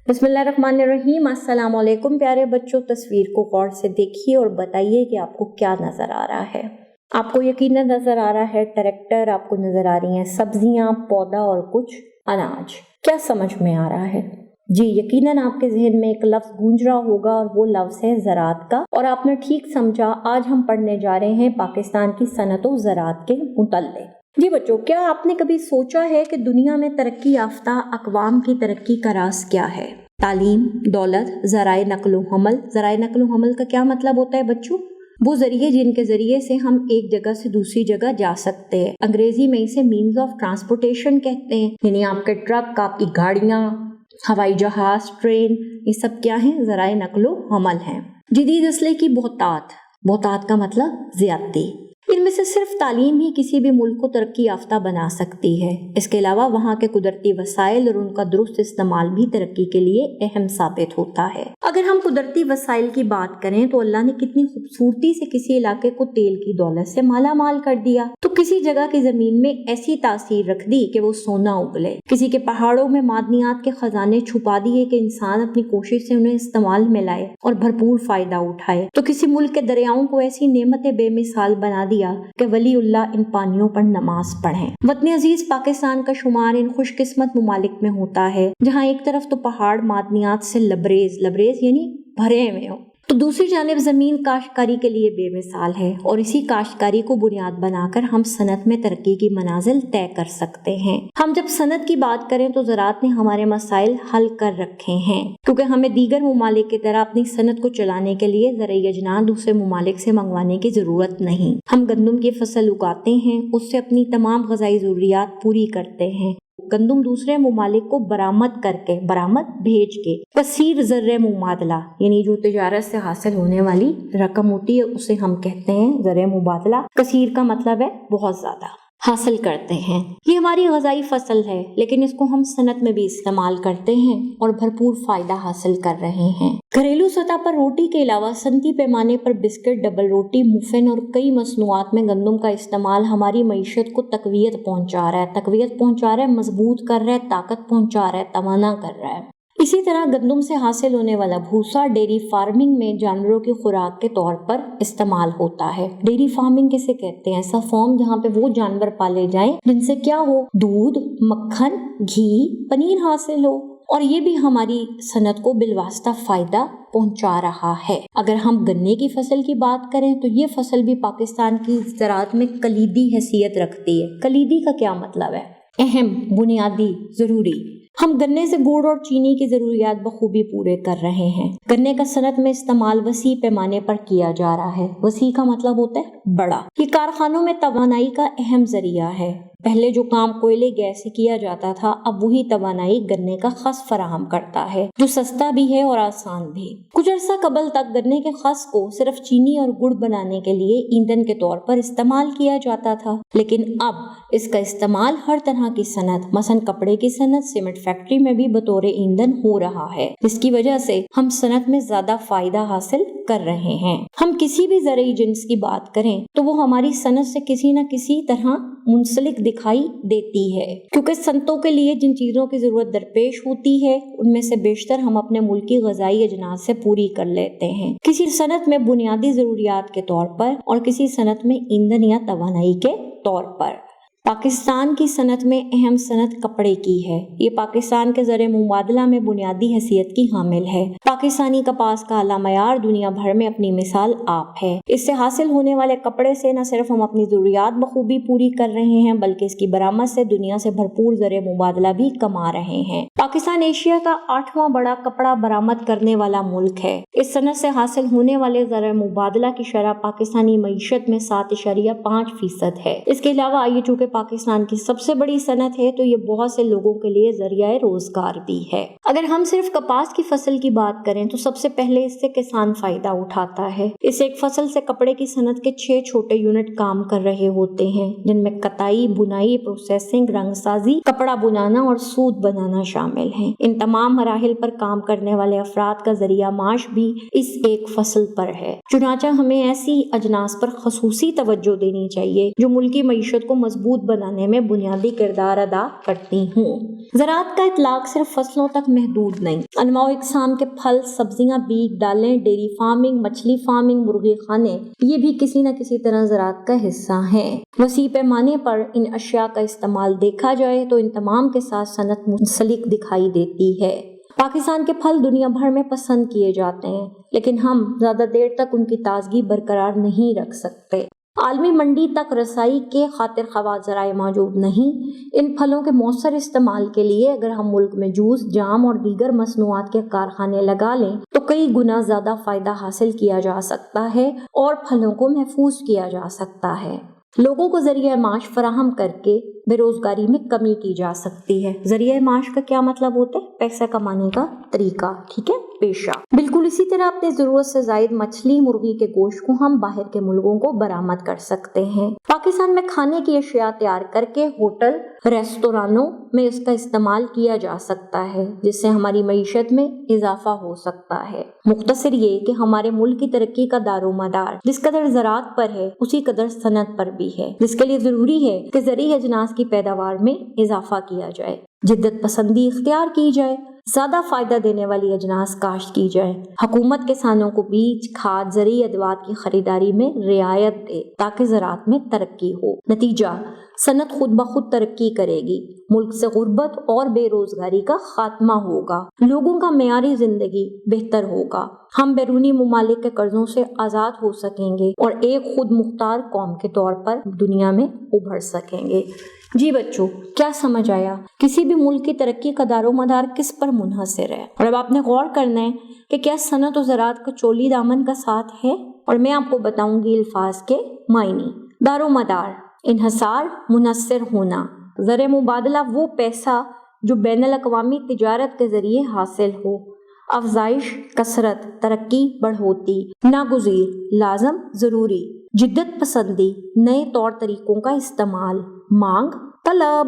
बिस्मिल्लाहिर्रहमानिर्रहीम। अस्सलाम वालेकुम प्यारे बच्चों, तस्वीर को गौर से देखिए और बताइए कि आपको क्या नज़र आ रहा है। आपको यकीनन नज़र आ रहा है ट्रैक्टर, आपको नज़र आ रही हैं सब्जियां, पौधा और कुछ अनाज। क्या समझ में आ रहा है? जी, यकीनन आपके जहन में एक लफ्ज़ गूंज रहा होगा और वो लफ्ज़ है ज़राअत का। और आपने ठीक समझा, आज हम पढ़ने जा रहे हैं पाकिस्तान की सनत व ज़राअत के मुतल्लिक़। जी बच्चों, क्या आपने कभी सोचा है कि दुनिया में तरक्की याफ्ता अक़वाम की तरक्की का राज क्या है? तालीम, दौलत, ज़राए नक़्ल व हमल। ज़राए नक़्ल व हमल का क्या मतलब होता है बच्चों? वो ज़रिए जिनके ज़रिए से हम एक जगह से दूसरी जगह जा सकते हैं। अंग्रेजी में इसे मीन्स ऑफ ट्रांसपोर्टेशन कहते हैं। यानी आपके ट्रक, आपकी गाड़ियाँ, हवाई जहाज, ट्रेन, ये सब क्या है? ज़राए नक़्ल व हमल हैं। जदीद असले की बहुतात का मतलब ज़्यादती। इनमें से सिर्फ तालीम ही किसी भी मुल्क को तरक्की याफ्ता बना सकती है। इसके अलावा वहाँ के कुदरती वसाइल और उनका दुरुस्त इस्तेमाल भी तरक्की के लिए अहम साबित होता है। अगर हम कुदरती वसाइल की बात करें तो अल्लाह ने कितनी खूबसूरती से किसी इलाके को तेल की दौलत से माला माल कर दिया, तो किसी जगह की जमीन में ऐसी तासीर रख दी कि वो सोना उगले। किसी के पहाड़ों में मादनियात के खजाने छुपा दिए कि इंसान अपनी कोशिश से उन्हें इस्तेमाल में लाए और भरपूर फायदा उठाए। तो किसी मुल्क के दरियाओं को ऐसी नेमतें बेमिसाल बना दिया कि वलीउल्लाह इन पानियों पर नमाज पढ़ें। वतन अजीज पाकिस्तान का शुमार इन खुशकिस्मत मुमालिक में होता है जहाँ एक तरफ तो पहाड़ मादनियात से लबरेज यानी भरे हुए हो, तो दूसरी जानिब जमीन काश्तकारी के लिए बेमिसाल है। और इसी काश्तकारी को बुनियाद बनाकर हम सनत में तरक्की की मनाजिल तय कर सकते हैं। हम जब सनत की बात करें तो ज़राअत ने हमारे मसाइल हल कर रखे हैं, क्योंकि हमें दीगर मुमालिक की तरह अपनी सनत को चलाने के लिए ज़राई अजनास दूसरे मुमालिक से मंगवाने की जरूरत नहीं। हम गंदम की फसल उगाते हैं, उससे अपनी तमाम ग़िज़ाई ज़रूरियात पूरी करते हैं। गंदम दूसरे मुमालिक को बरामद भेज के कसीर ज़र्रे मुबादला यानी जो तिजारत से हासिल होने वाली रकम होती है उसे हम कहते हैं ज़र्रे मुबादला। कसीर का मतलब है बहुत ज़्यादा हासिल करते हैं। ये हमारी ग़िज़ाई फसल है, लेकिन इसको हम सनत में भी इस्तेमाल करते हैं और भरपूर फ़ायदा हासिल कर रहे हैं। घरेलू सतह पर रोटी के अलावा सनती पैमाने पर बिस्किट, डबल रोटी, मुफिन और कई मसनूआत में गंदम का इस्तेमाल हमारी मईशत को तक़वियत पहुँचा रहा है, मजबूत कर रहा है, ताकत पहुँचा रहा है, तवाना कर रहा है। इसी तरह गंदम से हासिल होने वाला भूसा डेयरी फार्मिंग में जानवरों की खुराक के तौर पर इस्तेमाल होता है। डेयरी फार्मिंग किसे कहते हैं? ऐसा फॉर्म जहाँ पे वो जानवर पाले जाएं जिनसे क्या हो? दूध, मक्खन, घी, पनीर हासिल हो। और ये भी हमारी सनत को बिलवास्ता फायदा पहुंचा रहा है। अगर हम गन्ने की फसल की बात करें तो ये फसल भी पाकिस्तान की ज़राअत में कलीदी हैसियत रखती है। कलीदी का क्या मतलब है? अहम, बुनियादी, जरूरी। हम गन्ने से गुड़ और चीनी की जरूरियात बखूबी पूरे कर रहे हैं। गन्ने का सनत में इस्तेमाल वसी पैमाने पर किया जा रहा है। वसी का मतलब होता है बड़ा। ये कारखानों में तवानाई का अहम जरिया है। पहले जो काम कोयले गैस से किया जाता था, अब वही तवानाई गन्ने का खस फराहम करता है, जो सस्ता भी है और आसान भी। कुछ अर्सा कबल तक गन्ने के खस को सिर्फ चीनी और गुड़ बनाने के लिए ईंधन के तौर पर इस्तेमाल किया जाता था, लेकिन अब इसका इस्तेमाल हर तरह की सनत, मसलन कपड़े की सनत, सीमेंट फैक्ट्री में भी बतौर ईंधन हो रहा है, जिसकी वजह से हम सनत में ज्यादा फायदा हासिल कर रहे हैं। हम किसी भी ज़राई जिन्स की बात करें तो वो हमारी सनत से किसी न किसी तरह मुंसलिक दिखाई देती है, क्योंकि सनतों के लिए जिन चीज़ों की ज़रूरत दरपेश होती है उनमें से बेशतर हम अपने मुल्क की ग़िज़ाई अजनास से पूरी कर लेते हैं, किसी सनत में बुनियादी ज़रूरियात के तौर पर और किसी सनत में ईंधन या तवानाई के तौर पर। पाकिस्तान की सनत में अहम सनत कपड़े की है। ये पाकिस्तान के ज़रिए मुबादला में बुनियादी हैसियत की हामिल है। पाकिस्तानी कपास का आला मयार दुनिया भर में अपनी मिसाल आप है। इससे हासिल होने वाले कपड़े से न सिर्फ हम अपनी ज़रूरियात बखूबी पूरी कर रहे हैं, बल्कि इसकी बरामद से दुनिया से भरपूर ज़रिए मुबादला भी कमा रहे हैं। पाकिस्तान एशिया का 8वां बड़ा कपड़ा बरामद करने वाला मुल्क है। इस सनत से हासिल होने वाले ज़रिए मुबादला की शरह पाकिस्तानी मईशत में 7.5% है। इसके अलावा ये चूँकि पाकिस्तान की सबसे बड़ी सनत है तो ये बहुत से लोगों के लिए जरिया रोजगार भी है। अगर हम सिर्फ कपास की फसल की बात کریں تو سب سے پہلے اس سے کسان فائدہ اٹھاتا ہے۔ اس ایک فصل سے کپڑے کی صنعت کے 6 چھوٹے یونٹ کام کر رہے ہوتے ہیں، جن میں کتائی، بنائی، پروسیسنگ، رنگ سازی، کپڑا بنانا اور سوت بنانا شامل ہیں۔ ان تمام مراحل پر کام کرنے والے افراد کا ذریعہ معاش بھی اس ایک فصل پر ہے۔ چنانچہ ہمیں ایسی اجناس پر خصوصی توجہ دینی چاہیے جو ملکی معیشت کو مضبوط بنانے میں بنیادی کردار ادا کرتی ہوں۔ زراعت کا اطلاق صرف فصلوں تک محدود نہیں، انواع و اقسام کے پھل، سبزیاں، بیج، دالیں، ڈیری فارمنگ، مچھلی فارمنگ، مرغی خانے، یہ بھی کسی نہ کسی طرح زراعت کا حصہ ہیں۔ وسیع پیمانے پر ان اشیاء کا استعمال دیکھا جائے تو ان تمام کے ساتھ صنعت منسلک دکھائی دیتی ہے۔ پاکستان کے پھل دنیا بھر میں پسند کیے جاتے ہیں، لیکن ہم زیادہ دیر تک ان کی تازگی برقرار نہیں رکھ سکتے۔ عالمی منڈی تک رسائی کے خاطر خواہ ذرائع موجود نہیں۔ ان پھلوں کے مؤثر استعمال کے لیے اگر ہم ملک میں جوس، جام اور دیگر مصنوعات کے کارخانے لگا لیں تو کئی گنا زیادہ فائدہ حاصل کیا جا سکتا ہے اور پھلوں کو محفوظ کیا جا سکتا ہے۔ لوگوں کو ذریعہ معاش فراہم کر کے بے روزگاری میں کمی کی جا سکتی ہے۔ ذریعہ معاش کا کیا مطلب ہوتا ہے؟ پیسہ کمانے کا طریقہ، ٹھیک ہے، پیشہ۔ بالکل اسی طرح اپنے ضرورت سے زائد مچھلی، مرغی کے گوشت کو ہم باہر کے ملکوں کو برآمد کر سکتے ہیں۔ پاکستان میں کھانے کی اشیاء تیار کر کے ہوٹل، ریستورانوں میں اس کا استعمال کیا جا سکتا ہے، جس سے ہماری معیشت میں اضافہ ہو سکتا ہے۔ مختصر یہ کہ ہمارے ملک کی ترقی کا دار و مدار جس قدر زراعت پر ہے اسی قدر صنعت پر بھی ہے، جس کے لیے ضروری ہے کہ زرعی اجناس کی پیداوار میں اضافہ کیا جائے، جدت پسندی اختیار کی جائے، زیادہ فائدہ دینے والی اجناس کاشت کی جائے، حکومت کسانوں کو بیج، کھاد، زرعی ادوات کی خریداری میں رعایت دے تاکہ زراعت میں ترقی ہو۔ نتیجہ، صنعت خود بخود ترقی کرے گی، ملک سے غربت اور بے روزگاری کا خاتمہ ہوگا، لوگوں کا معیاری زندگی بہتر ہوگا، ہم بیرونی ممالک کے قرضوں سے آزاد ہو سکیں گے اور ایک خود مختار قوم کے طور پر دنیا میں ابھر سکیں گے۔ جی بچوں، کیا سمجھ آیا؟ کسی بھی ملک کی ترقی کا دار و مدار کس پر منحصر ہے؟ اور اب آپ نے غور کرنا ہے کہ کیا صنعت و زراعت کا چولی دامن کا ساتھ ہے؟ اور میں آپ کو بتاؤں گی الفاظ کے معنی۔ دار و مدار، انحصار، منحصر ہونا۔ زر مبادلہ وہ پیسہ جو بین الاقوامی تجارت کے ذریعے حاصل ہو۔ افزائش، کثرت، ترقی، بڑھوتی۔ ناگزیر، لازم، ضروری۔ جدت پسندی، نئے طور طریقوں کا استعمال۔ مانگ، طلب۔